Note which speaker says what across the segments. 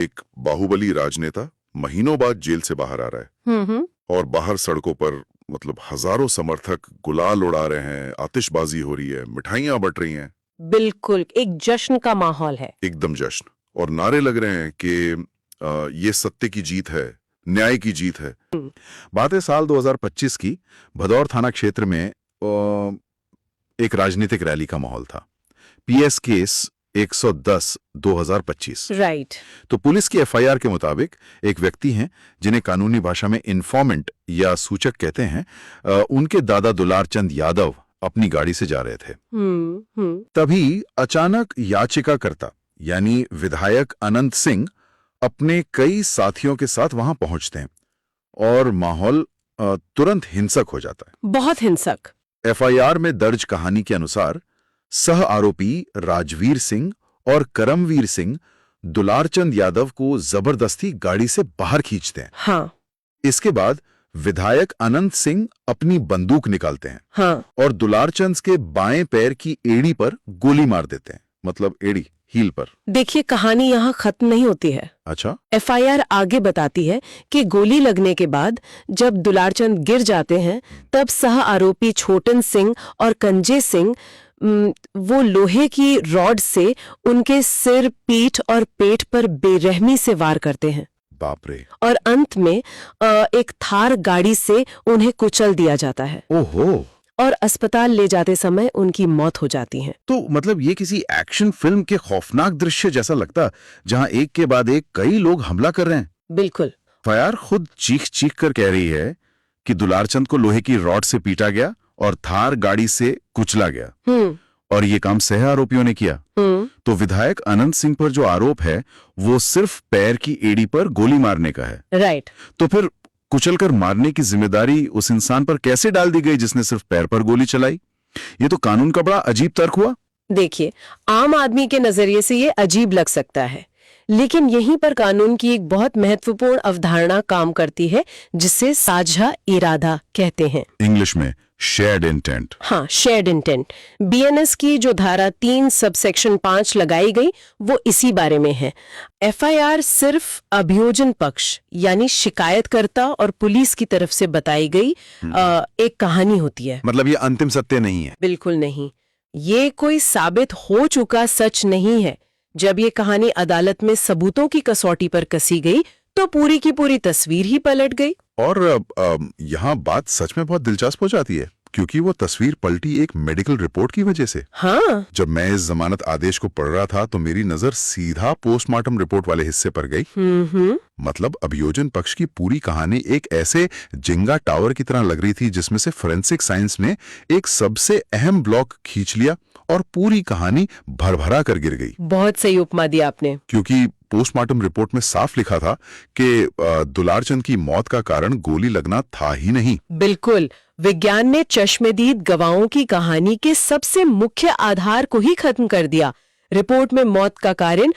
Speaker 1: एक बाहुबली राजनेता महीनों बाद जेल से बाहर आ रहा है और बाहर सड़कों पर मतलब हजारों समर्थक गुलाल उड़ा रहे हैं, आतिशबाजी हो रही है, मिठाइयां बंट रही हैं।
Speaker 2: बिल्कुल एक जश्न का माहौल है।
Speaker 1: एकदम जश्न, और नारे लग रहे हैं कि ये सत्य की जीत है, न्याय की जीत है।
Speaker 3: बात है साल 2025 की। भदौर थाना क्षेत्र में एक राजनीतिक रैली का माहौल था। PS case 110/2025।
Speaker 2: राइट।
Speaker 3: तो पुलिस की एफआईआर के मुताबिक एक व्यक्ति हैं जिन्हें कानूनी भाषा में इन्फॉर्मेंट या सूचक कहते हैं, उनके दादा दुलार चंद यादव अपनी गाड़ी से जा रहे थे। तभी अचानक याचिकाकर्ता यानी विधायक अनंत सिंह अपने कई साथियों के साथ वहां पहुंचते हैं और माहौल तुरंत हिंसक हो जाता है।
Speaker 2: बहुत हिंसक।
Speaker 3: एफआईआर में दर्ज कहानी के अनुसार सह आरोपी राजवीर सिंह और करमवीर सिंह दुलारचंद यादव को जबरदस्ती गाड़ी से बाहर खींचते हैं।
Speaker 2: हाँ।
Speaker 3: इसके बाद विधायक अनंत सिंह अपनी बंदूक निकालते हैं।
Speaker 2: हाँ।
Speaker 3: और दुलारचंद के बाएं पैर की एड़ी पर गोली मार देते हैं, मतलब एड़ी हील पर।
Speaker 2: देखिए कहानी यहाँ खत्म नहीं होती है।
Speaker 3: अच्छा।
Speaker 2: एफआईआर आगे बताती है कि गोली लगने के बाद जब दुलारचंद गिर जाते हैं तब सह आरोपी छोटन सिंह और कंजे सिंह वो लोहे की रॉड से उनके सिर, पीठ और पेट पर बेरहमी से वार करते हैं।
Speaker 3: बाप रे।
Speaker 2: और अंत में एक थार गाड़ी से उन्हें कुचल दिया जाता है।
Speaker 3: ओहो।
Speaker 2: और अस्पताल ले जाते समय उनकी मौत हो जाती है।
Speaker 3: तो मतलब ये किसी एक्शन फिल्म के खौफनाक दृश्य जैसा लगता, जहां एक के बाद एक कई लोग हमला कर रहे हैं।
Speaker 2: बिल्कुल।
Speaker 3: एफआईआर खुद चीख चीख कर कह रही है कि दुलारचंद को लोहे की रॉड से पीटा गया और थार गाड़ी से कुचला गया। और ये काम सह आरोपियों ने किया। तो विधायक अनंत सिंह पर जो आरोप है वो सिर्फ पैर की एड़ी पर गोली मारने का है।
Speaker 2: राइट।
Speaker 3: तो फिर कुचलकर मारने की जिम्मेदारी उस इंसान पर कैसे डाल दी गई जिसने सिर्फ पैर पर गोली चलाई? ये तो कानून का बड़ा अजीब तर्क हुआ।
Speaker 2: देखिए, आम आदमी के नजरिए से ये अजीब लग सकता है, लेकिन यहीं पर कानून की एक बहुत महत्वपूर्ण अवधारणा काम करती है जिसे साझा इरादा कहते हैं।
Speaker 3: इंग्लिश में शेयर्ड इंटेंट।
Speaker 2: हाँ, शेयर्ड इंटेंट। बीएनएस की जो धारा 3 सबसेक्शन 5 लगाई गई वो इसी बारे में है। एफआईआर सिर्फ अभियोजन पक्ष यानी शिकायतकर्ता और पुलिस की तरफ से बताई गई एक कहानी होती है।
Speaker 3: मतलब ये अंतिम सत्य नहीं है।
Speaker 2: बिल्कुल नहीं, ये कोई साबित हो चुका सच नहीं है। जब ये कहानी अदालत में सबूतों की कसौटी पर कसी गई तो पूरी की पूरी तस्वीर ही पलट गई।
Speaker 3: और यहाँ बात सच में बहुत दिलचस्प हो जाती है क्योंकि वो तस्वीर पलटी एक मेडिकल रिपोर्ट की वजह से।
Speaker 2: हाँ।
Speaker 3: जब मैं इस जमानत आदेश को पढ़ रहा था तो मेरी नजर सीधा पोस्टमार्टम रिपोर्ट वाले हिस्से पर गई। मतलब अभियोजन पक्ष की पूरी कहानी एक ऐसे जिंगा टावर की तरह लग रही थी जिसमें से फोरेंसिक साइंस ने एक सबसे अहम ब्लॉक खींच लिया और पूरी कहानी भरभरा कर गिर गई।
Speaker 2: बहुत सही उपमा दी आपने।
Speaker 3: क्योंकि पोस्टमार्टम रिपोर्ट में साफ लिखा था कि दुलारचंद की मौत का कारण गोली लगना था ही नहीं।
Speaker 2: बिल्कुल, विज्ञान ने चश्मदीद गवाहों की कहानी के सबसे मुख्य आधार को ही खत्म कर दिया। रिपोर्ट में मौत का कारण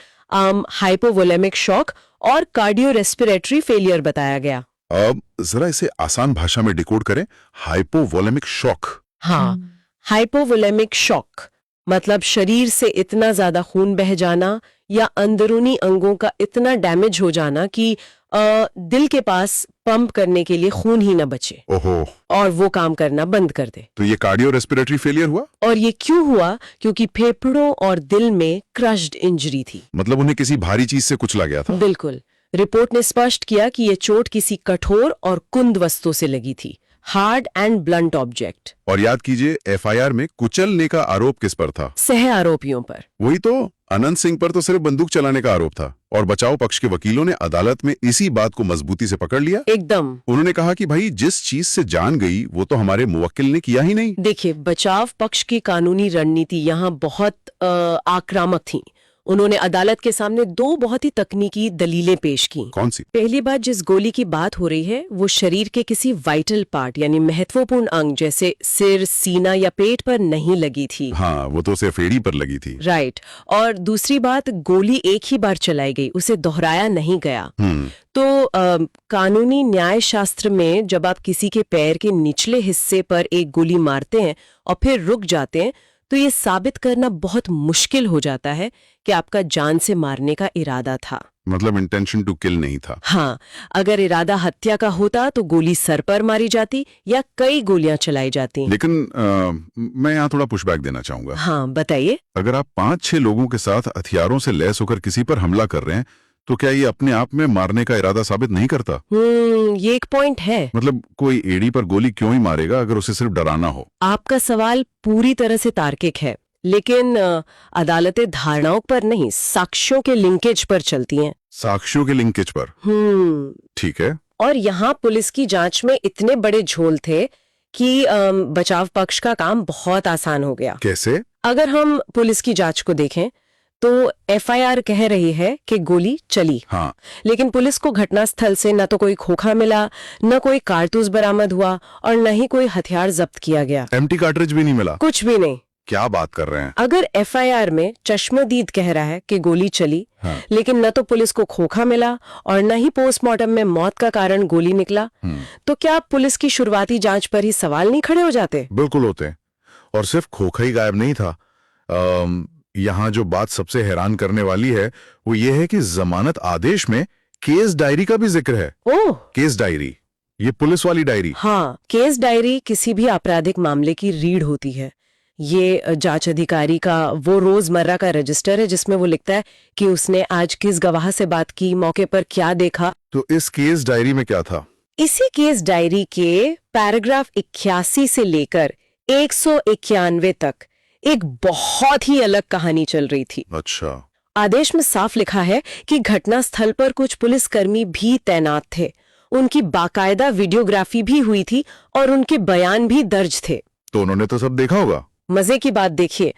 Speaker 2: हाइपोवोलेमिक शॉक और कार्डियो रेस्पिरेटरी फेलियर बताया गया।
Speaker 3: अब जरा इसे आसान भाषा में डिकोड करें। Hypovolemic shock.
Speaker 2: हाँ, हाइपोवोलेमिक शॉक मतलब शरीर से इतना ज्यादा खून बह जाना या अंदरूनी अंगों का इतना डैमेज हो जाना कि दिल के पास पंप करने के लिए खून ही न बचे।
Speaker 3: ओहो।
Speaker 2: और वो काम करना बंद कर दे।
Speaker 3: तो ये कार्डियो रेस्पिरेटरी फेलियर हुआ।
Speaker 2: और ये क्यों हुआ? क्योंकि फेफड़ों और दिल में क्रश्ड इंजरी थी।
Speaker 3: मतलब उन्हें किसी भारी चीज से कुचला गया था।
Speaker 2: बिल्कुल। रिपोर्ट ने स्पष्ट किया कि ये चोट किसी कठोर और कुंद वस्तु से लगी थी, हार्ड एंड ब्लंट ऑब्जेक्ट।
Speaker 3: और याद कीजिए एफआईआर में कुचलने का आरोप किस पर था?
Speaker 2: सह आरोपियों पर।
Speaker 3: वही तो, अनंत सिंह पर तो सिर्फ बंदूक चलाने का आरोप था और बचाव पक्ष के वकीलों ने अदालत में इसी बात को मजबूती से पकड़ लिया।
Speaker 2: एकदम।
Speaker 3: उन्होंने कहा कि भाई जिस चीज से जान गई वो तो हमारे मुवक्किल ने किया ही नहीं।
Speaker 2: देखिए, बचाव पक्ष की कानूनी रणनीति यहाँ बहुत आक्रामक थी। उन्होंने अदालत के सामने 2 बहुत ही तकनीकी दलीलें पेश की।
Speaker 3: कौन सी?
Speaker 2: पहली बात, जिस गोली की बात हो रही है वो शरीर के किसी वाइटल पार्ट यानी महत्वपूर्ण अंग जैसे सिर, सीना या पेट पर नहीं लगी थी।
Speaker 3: हाँ, वो तो सिर्फ एड़ी पर लगी थी।
Speaker 2: राइट। और दूसरी बात, गोली एक ही बार चलाई गई, उसे दोहराया नहीं गया। तो कानूनी न्याय शास्त्र में जब आप किसी के पैर के निचले हिस्से पर एक गोली मारते हैं और फिर रुक जाते हैं तो तो ये साबित करना बहुत मुश्किल हो जाता है कि आपका जान से मारने का इरादा था।
Speaker 3: मतलब इंटेंशन टू किल नहीं था।
Speaker 2: हाँ, अगर इरादा हत्या का होता तो गोली सर पर मारी जाती या कई गोलियां चलाई जाती।
Speaker 3: लेकिन मैं यहाँ थोड़ा पुशबैक देना चाहूंगा।
Speaker 2: हाँ, बताइए।
Speaker 3: अगर आप 5-6 लोगों के साथ हथियारों से लैस होकर किसी पर हमला कर रहे हैं तो क्या ये अपने आप में मारने का इरादा साबित नहीं करता?
Speaker 2: ये एक पॉइंट है।
Speaker 3: मतलब कोई एड़ी पर गोली क्यों ही मारेगा अगर उसे सिर्फ डराना हो?
Speaker 2: आपका सवाल पूरी तरह से तार्किक है, लेकिन अदालतें धारणाओं पर नहीं, साक्ष्यों के लिंकेज पर चलती हैं।
Speaker 3: साक्ष्यों के लिंकेज पर? ठीक है।
Speaker 2: और यहाँ पुलिस की जांच में इतने बड़े झोल थे कि बचाव पक्ष का काम बहुत आसान हो गया।
Speaker 3: कैसे?
Speaker 2: अगर हम पुलिस की जांच को देखें तो एफआईआर कह रही है कि गोली चली।
Speaker 3: हाँ।
Speaker 2: लेकिन पुलिस को घटनास्थल से न तो कोई खोखा मिला, न कोई कारतूस बरामद हुआ और न ही कोई हथियार जब्त किया गया।
Speaker 3: एम्प्टी कार्ट्रिज भी नहीं मिला?
Speaker 2: कुछ भी नहीं।
Speaker 3: क्या बात कर रहे हैं?
Speaker 2: अगर एफआईआर में चश्मदीद कह रहा है कि गोली चली,
Speaker 3: हाँ।
Speaker 2: लेकिन न तो पुलिस को खोखा मिला और न ही पोस्टमार्टम में मौत का कारण गोली निकला, तो क्या पुलिस की शुरुआती जांच पर ही सवाल नहीं खड़े हो जाते?
Speaker 3: बिल्कुल होते। और सिर्फ खोखा ही गायब नहीं था। यहाँ जो बात सबसे हैरान करने वाली है वो ये है कि जमानत आदेश में केस डायरी का भी जिक्र है।
Speaker 2: ओह,
Speaker 3: केस डायरी, ये पुलिस वाली डायरी?
Speaker 2: हाँ, केस डायरी किसी भी आपराधिक मामले की रीढ़ होती है। ये जांच अधिकारी का वो रोजमर्रा का रजिस्टर है जिसमें वो लिखता है कि उसने आज किस गवाह से बात की, मौके पर क्या देखा।
Speaker 3: तो इस केस डायरी में क्या था?
Speaker 2: इसी केस डायरी के पैराग्राफ 81 से लेकर 191 तक एक बहुत ही अलग कहानी चल रही थी।
Speaker 3: अच्छा।
Speaker 2: आदेश में साफ लिखा है कि घटनास्थल पर कुछ पुलिसकर्मी भी तैनात थे, उनकी बाकायदा वीडियोग्राफी भी हुई थी और उनके बयान भी दर्ज थे।
Speaker 3: तो उन्होंने तो सब देखा होगा।
Speaker 2: मजे की बात देखिए,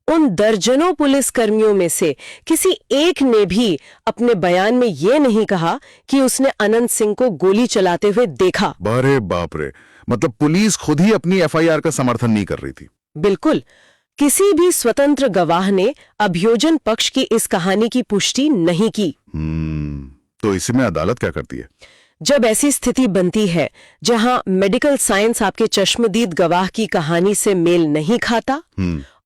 Speaker 2: उन दर्जनों पुलिसकर्मियों में से किसी एक ने भी अपने बयान में ये नहीं कहा कि उसने अनंत सिंह को गोली चलाते हुए देखा।
Speaker 3: अरे बाप रे, मतलब पुलिस खुद ही अपनी एफआईआर का समर्थन नहीं कर रही थी।
Speaker 2: बिल्कुल, किसी भी स्वतंत्र गवाह ने अभियोजन पक्ष की इस कहानी की पुष्टि नहीं की।
Speaker 3: तो इसमें अदालत क्या करती है?
Speaker 2: जब ऐसी स्थिति बनती है जहां मेडिकल साइंस आपके चश्मदीद गवाह की कहानी से मेल नहीं खाता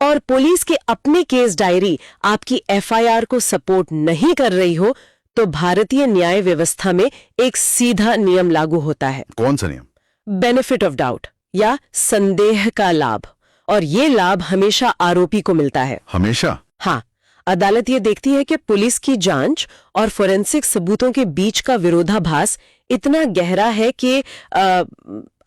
Speaker 2: और पुलिस के अपने केस डायरी आपकी एफआईआर को सपोर्ट नहीं कर रही हो, तो भारतीय न्याय व्यवस्था में एक सीधा नियम लागू होता है।
Speaker 3: कौन सा नियम?
Speaker 2: बेनिफिट ऑफ डाउट या संदेह का लाभ। और ये लाभ हमेशा आरोपी को मिलता है। हमेशा? हाँ। अदालत ये देखती है कि पुलिस की जांच और फोरेंसिक सबूतों के बीच का विरोधाभास इतना गहरा है कि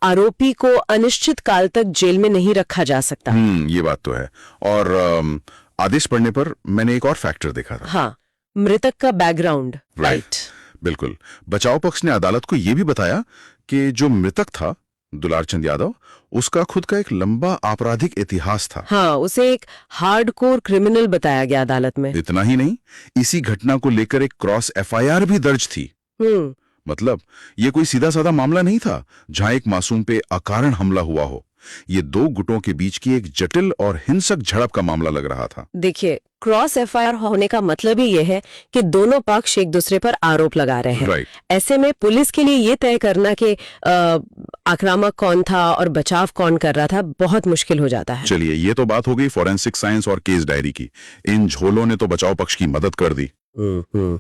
Speaker 2: आरोपी को अनिश्चित काल तक जेल में नहीं रखा जा सकता।
Speaker 3: ये बात तो है। और आदेश पढ़ने पर मैंने एक और फैक्टर देखा था।
Speaker 2: हाँ, मृतक का बैकग्राउंड। राइट,
Speaker 3: बिल्कुल। बचाव पक्ष ने अदालत को यह भी बताया कि जो मृतक था दुलारचंद यादव, उसका खुद का एक लंबा आपराधिक इतिहास था।
Speaker 2: हाँ, उसे एक हार्डकोर क्रिमिनल बताया गया अदालत में।
Speaker 3: इतना ही नहीं, इसी घटना को लेकर एक क्रॉस एफआईआर भी दर्ज थी। मतलब ये कोई सीधा साधा मामला नहीं था जहां एक मासूम पे अकारण हमला हुआ हो। ये दो गुटों के बीच की एक जटिल और हिंसक झड़प का मामला लग रहा था।
Speaker 2: देखिए, क्रॉस एफआईआर होने का मतलब ही ये है कि दोनों पक्ष एक दूसरे पर आरोप लगा रहे हैं। ऐसे में पुलिस के लिए ये तय करना कि आक्रामक कौन था और बचाव कौन कर रहा था बहुत मुश्किल हो जाता है।
Speaker 3: चलिए, ये तो बात हो गई फोरेंसिक साइंस और केस डायरी की। इन झोलों ने तो बचाव पक्ष की मदद कर दी।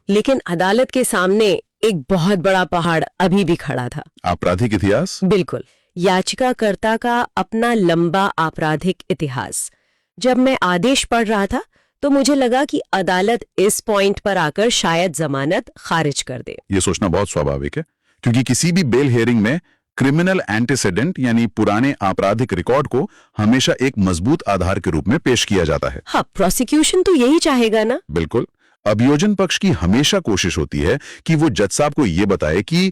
Speaker 2: लेकिन अदालत के सामने एक बहुत बड़ा पहाड़ अभी भी खड़ा था।
Speaker 3: आपराधिक इतिहास?
Speaker 2: बिल्कुल, याचिकाकर्ता का अपना लंबा आपराधिक इतिहास। जब मैं आदेश पढ़ रहा था तो मुझे लगा कि अदालत इस पॉइंट पर आकर शायद जमानत खारिज कर दे।
Speaker 3: ये सोचना बहुत स्वाभाविक है, क्योंकि किसी भी बेल हियरिंग में क्रिमिनल एंटीसेडेंट यानी पुराने आपराधिक रिकॉर्ड को हमेशा एक मजबूत आधार के रूप में पेश किया जाता है।
Speaker 2: हाँ, प्रोसिक्यूशन तो यही चाहेगा ना।
Speaker 3: बिल्कुल। अभियोजन पक्ष की हमेशा कोशिश होती है कि वो जज साहब को ये बताए कि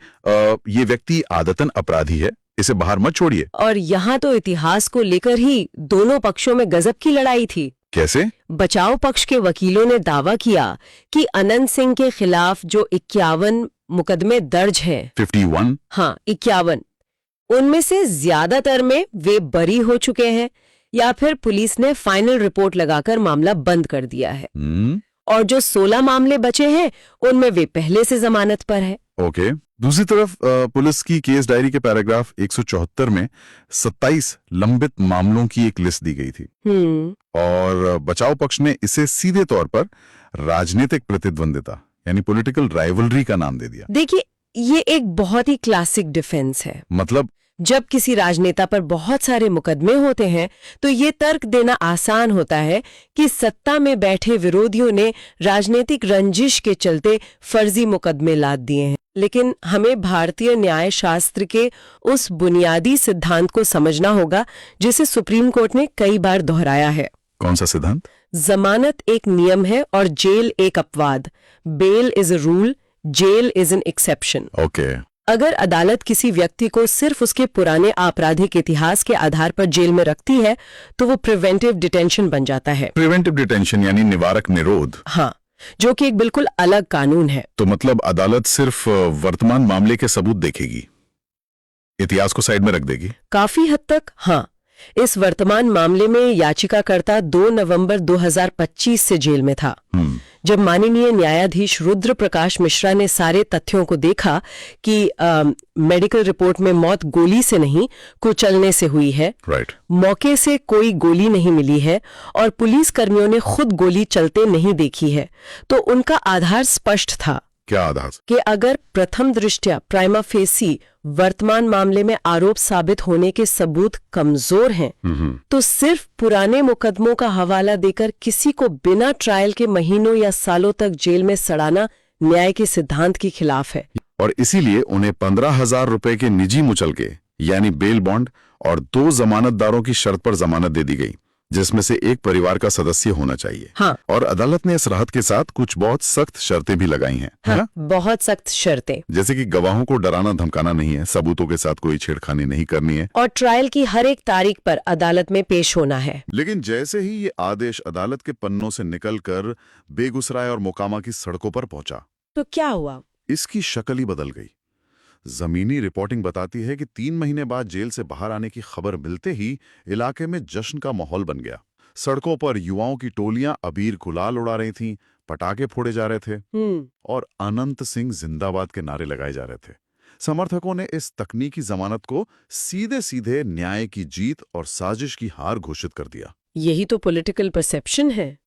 Speaker 3: ये व्यक्ति आदतन अपराधी है, इसे बाहर मत छोड़िए।
Speaker 2: और यहाँ तो इतिहास को लेकर ही दोनों पक्षों में गजब की लड़ाई थी।
Speaker 3: कैसे?
Speaker 2: बचाव पक्ष के वकीलों ने दावा किया कि अनंत सिंह के खिलाफ जो 51 मुकदमे दर्ज हैं,
Speaker 3: 51?
Speaker 2: हाँ, 51, उनमें से ज्यादातर में वे बरी हो चुके हैं या फिर पुलिस ने फाइनल रिपोर्ट लगाकर मामला बंद कर दिया है। और जो 16 मामले बचे हैं उनमें वे पहले से जमानत पर है।
Speaker 3: ओके। दूसरी तरफ पुलिस की केस डायरी के पैराग्राफ 174 में 27 लंबित मामलों की एक लिस्ट दी गई थी। और बचाव पक्ष ने इसे सीधे तौर पर राजनीतिक प्रतिद्वंदिता यानी पॉलिटिकल राइवलरी का नाम दे दिया।
Speaker 2: देखिए, ये एक बहुत ही क्लासिक डिफेंस है।
Speaker 3: मतलब
Speaker 2: जब किसी राजनेता पर बहुत सारे मुकदमे होते हैं तो ये तर्क देना आसान होता है कि सत्ता में बैठे विरोधियों ने राजनीतिक रंजिश के चलते फर्जी मुकदमे लाद दिए हैं। लेकिन हमें भारतीय न्याय शास्त्र के उस बुनियादी सिद्धांत को समझना होगा जिसे सुप्रीम कोर्ट ने कई बार दोहराया है।
Speaker 3: कौन सा सिद्धांत?
Speaker 2: जमानत एक नियम है और जेल एक अपवाद। Bail is a rule, jail is an exception.
Speaker 3: Okay.
Speaker 2: अगर अदालत किसी व्यक्ति को सिर्फ उसके पुराने आपराधिक इतिहास के आधार पर जेल में रखती है तो वो प्रिवेंटिव डिटेंशन बन जाता है।
Speaker 3: प्रिवेंटिव डिटेंशन यानी निवारक निरोध।
Speaker 2: हाँ, जो कि एक बिल्कुल अलग कानून है।
Speaker 3: तो मतलब अदालत सिर्फ वर्तमान मामले के सबूत देखेगी, इतिहास को साइड में रख देगी।
Speaker 2: काफी हद तक हाँ। इस वर्तमान मामले में याचिकाकर्ता 2 नवंबर 2025 से जेल में था। जब माननीय न्यायाधीश रुद्र प्रकाश मिश्रा ने सारे तथ्यों को देखा कि मेडिकल रिपोर्ट में मौत गोली से नहीं कुचलने से हुई है, मौके से कोई गोली नहीं मिली है और पुलिस कर्मियों ने खुद गोली चलते नहीं देखी है, तो उनका आधार स्पष्ट था।
Speaker 3: क्या आधार?
Speaker 2: कि अगर प्रथम दृष्टया प्राइमा फेसी वर्तमान मामले में आरोप साबित होने के सबूत कमजोर हैं, तो सिर्फ पुराने मुकदमों का हवाला देकर किसी को बिना ट्रायल के महीनों या सालों तक जेल में सड़ाना न्याय के सिद्धांत के खिलाफ है।
Speaker 3: और इसीलिए उन्हें 15,000 रुपए के निजी मुचलके यानी बेल बॉन्ड और 2 जमानतदारों की शर्त पर जमानत दे दी गई, जिसमें से एक परिवार का सदस्य होना चाहिए।
Speaker 2: हाँ।
Speaker 3: और अदालत ने इस राहत के साथ कुछ बहुत सख्त शर्तें भी लगाई हैं।
Speaker 2: हाँ,
Speaker 3: है ना?
Speaker 2: बहुत सख्त शर्तें।
Speaker 3: जैसे कि गवाहों को डराना धमकाना नहीं है, सबूतों के साथ कोई छेड़खानी नहीं करनी है
Speaker 2: और ट्रायल की हर एक तारीख पर अदालत में पेश होना है।
Speaker 3: लेकिन जैसे ही ये आदेश अदालत के पन्नों से निकलकर बेगूसराय और मोकामा की सड़कों पर पहुंचा
Speaker 2: तो क्या हुआ?
Speaker 3: इसकी शक्ल ही बदल गई। जमीनी रिपोर्टिंग बताती है कि 3 महीने बाद जेल से बाहर आने की खबर मिलते ही इलाके में जश्न का माहौल बन गया। सड़कों पर युवाओं की टोलियां अबीर गुलाल उड़ा रही थीं, पटाखे फोड़े जा रहे थे और अनंत सिंह जिंदाबाद के नारे लगाए जा रहे थे। समर्थकों ने इस तकनीकी जमानत को सीधे सीधे न्याय की जीत और साजिश की हार घोषित कर दिया।
Speaker 2: यही तो पॉलिटिकल परसेप्शन है।